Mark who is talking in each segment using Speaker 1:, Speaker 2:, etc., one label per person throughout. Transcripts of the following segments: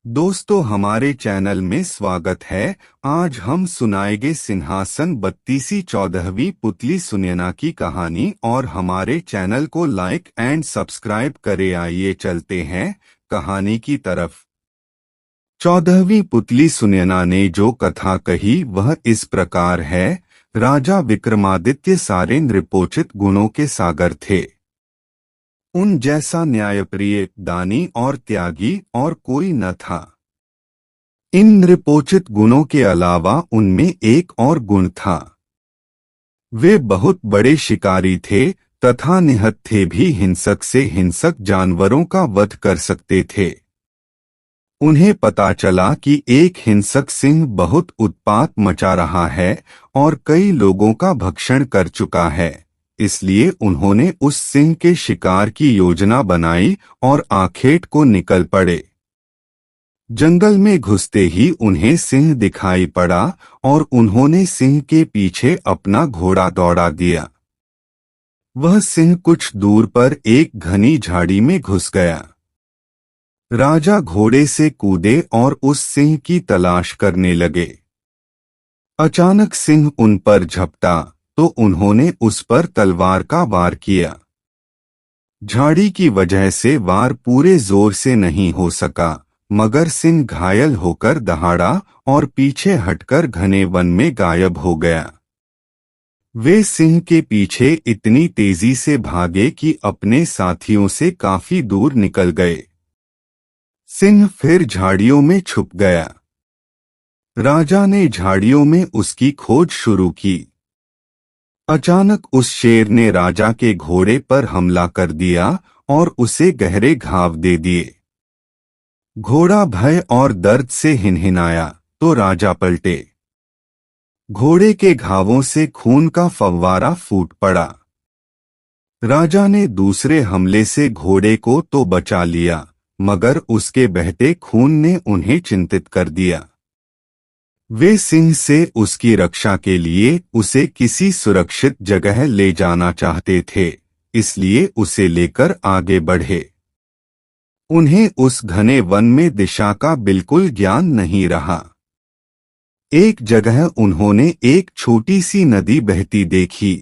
Speaker 1: दोस्तों, हमारे चैनल में स्वागत है। आज हम सुनाएंगे सिंहासन 32वीं 14वीं पुतली सुनैना की कहानी और हमारे चैनल को लाइक एंड सब्सक्राइब करें। आइए चलते हैं कहानी की तरफ। 14वीं पुतली सुनैना ने जो कथा कही वह इस प्रकार है। राजा विक्रमादित्य सारे नृपोचित गुणों के सागर थे। उन जैसा न्यायप्रिय, दानी और त्यागी और कोई न था। इन नृपोचित गुणों के अलावा उनमें एक और गुण था। वे बहुत बड़े शिकारी थे तथा निहत्थे भी हिंसक से हिंसक जानवरों का वध कर सकते थे। उन्हें पता चला कि एक हिंसक सिंह बहुत उत्पात मचा रहा है और कई लोगों का भक्षण कर चुका है। इसलिए उन्होंने उस सिंह के शिकार की योजना बनाई और आखेट को निकल पड़े। जंगल में घुसते ही उन्हें सिंह दिखाई पड़ा और उन्होंने सिंह के पीछे अपना घोड़ा दौड़ा दिया। वह सिंह कुछ दूर पर एक घनी झाड़ी में घुस गया। राजा घोड़े से कूदे और उस सिंह की तलाश करने लगे। अचानक सिंह उन पर झपटा तो उन्होंने उस पर तलवार का वार किया। झाड़ी की वजह से वार पूरे जोर से नहीं हो सका, मगर सिंह घायल होकर दहाड़ा और पीछे हटकर घने वन में गायब हो गया। वे सिंह के पीछे इतनी तेजी से भागे कि अपने साथियों से काफी दूर निकल गए। सिंह फिर झाड़ियों में छुप गया। राजा ने झाड़ियों में उसकी खोज शुरू की। अचानक उस शेर ने राजा के घोड़े पर हमला कर दिया और उसे गहरे घाव दे दिए। घोड़ा भय और दर्द से हिनहिनाया तो राजा पलटे। घोड़े के घावों से खून का फव्वारा फूट पड़ा। राजा ने दूसरे हमले से घोड़े को तो बचा लिया, मगर उसके बहते खून ने उन्हें चिंतित कर दिया। वे सिंह से उसकी रक्षा के लिए उसे किसी सुरक्षित जगह ले जाना चाहते थे, इसलिए उसे लेकर आगे बढ़े। उन्हें उस घने वन में दिशा का बिल्कुल ज्ञान नहीं रहा। एक जगह उन्होंने एक छोटी सी नदी बहती देखी।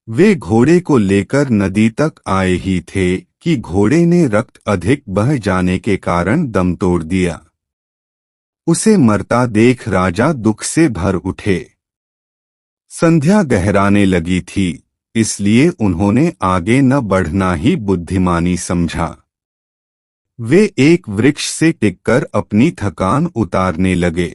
Speaker 1: वे घोड़े को लेकर नदी तक आए ही थे कि घोड़े ने रक्त अधिक बह जाने के कारण दम तोड़ दिया। उसे मरता देख राजा दुख से भर उठे। संध्या गहराने लगी थी, इसलिए उन्होंने आगे न बढ़ना ही बुद्धिमानी समझा। वे एक वृक्ष से टिककर अपनी थकान उतारने लगे।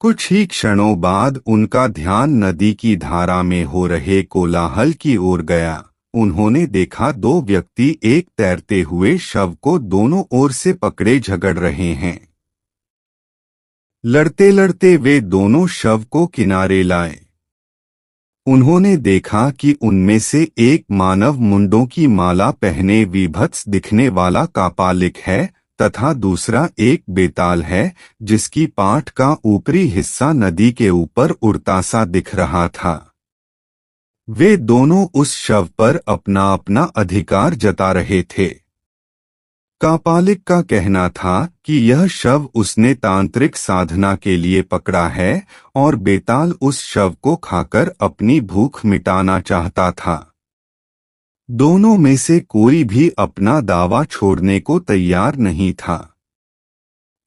Speaker 1: कुछ ही क्षणों बाद उनका ध्यान नदी की धारा में हो रहे कोलाहल की ओर गया। उन्होंने देखा दो व्यक्ति एक तैरते हुए शव को दोनों ओर से पकड़े झगड़ रहे हैं। लड़ते लड़ते वे दोनों शव को किनारे लाए। उन्होंने देखा कि उनमें से एक मानव मुंडों की माला पहने विभत्स दिखने वाला कापालिक है तथा दूसरा एक बेताल है जिसकी पाठ का ऊपरी हिस्सा नदी के ऊपर उड़ता सा दिख रहा था। वे दोनों उस शव पर अपना अपना अधिकार जता रहे थे। कापालिक का कहना था कि यह शव उसने तांत्रिक साधना के लिए पकड़ा है और बेताल उस शव को खाकर अपनी भूख मिटाना चाहता था। दोनों में से कोई भी अपना दावा छोड़ने को तैयार नहीं था।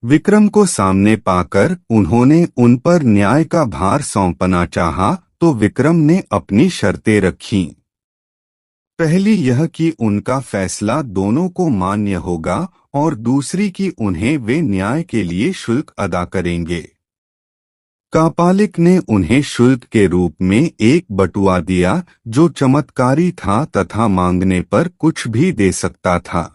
Speaker 1: विक्रम को सामने पाकर उन्होंने उन पर न्याय का भार सौंपना चाहा तो विक्रम ने अपनी शर्तें रखीं। पहली यह कि उनका फैसला दोनों को मान्य होगा और दूसरी कि उन्हें वे न्याय के लिए शुल्क अदा करेंगे। कापालिक ने उन्हें शुल्क के रूप में एक बटुआ दिया जो चमत्कारी था तथा मांगने पर कुछ भी दे सकता था।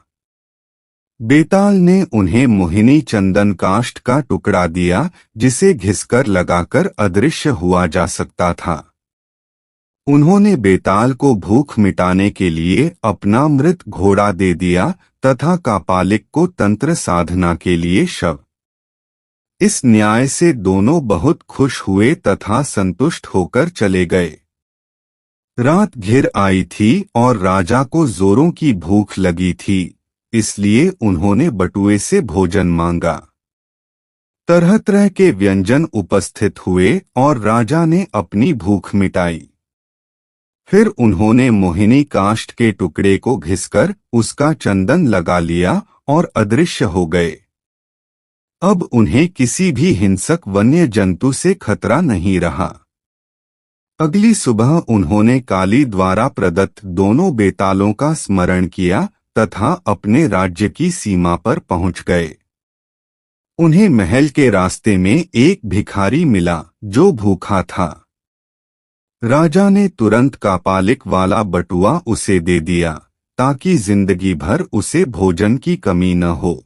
Speaker 1: बेताल ने उन्हें मोहिनी चंदन काष्ठ का टुकड़ा दिया जिसे घिसकर लगाकर अदृश्य हुआ जा सकता था। उन्होंने बेताल को भूख मिटाने के लिए अपना मृत घोड़ा दे दिया तथा कापालिक को तंत्र साधना के लिए शव। इस न्याय से दोनों बहुत खुश हुए तथा संतुष्ट होकर चले गए। रात घिर आई थी और राजा को जोरों की भूख लगी थी, इसलिए उन्होंने बटुए से भोजन मांगा। तरह तरह के व्यंजन उपस्थित हुए और राजा ने अपनी भूख मिटाई। फिर उन्होंने मोहिनी काष्ठ के टुकड़े को घिसकर उसका चंदन लगा लिया और अदृश्य हो गए। अब उन्हें किसी भी हिंसक वन्य जंतु से खतरा नहीं रहा। अगली सुबह उन्होंने काली द्वारा प्रदत्त दोनों बेतालों का स्मरण किया तथा अपने राज्य की सीमा पर पहुंच गए। उन्हें महल के रास्ते में एक भिखारी मिला जो भूखा था। राजा ने तुरंत कापालिक वाला बटुआ उसे दे दिया ताकि जिंदगी भर उसे भोजन की कमी न हो।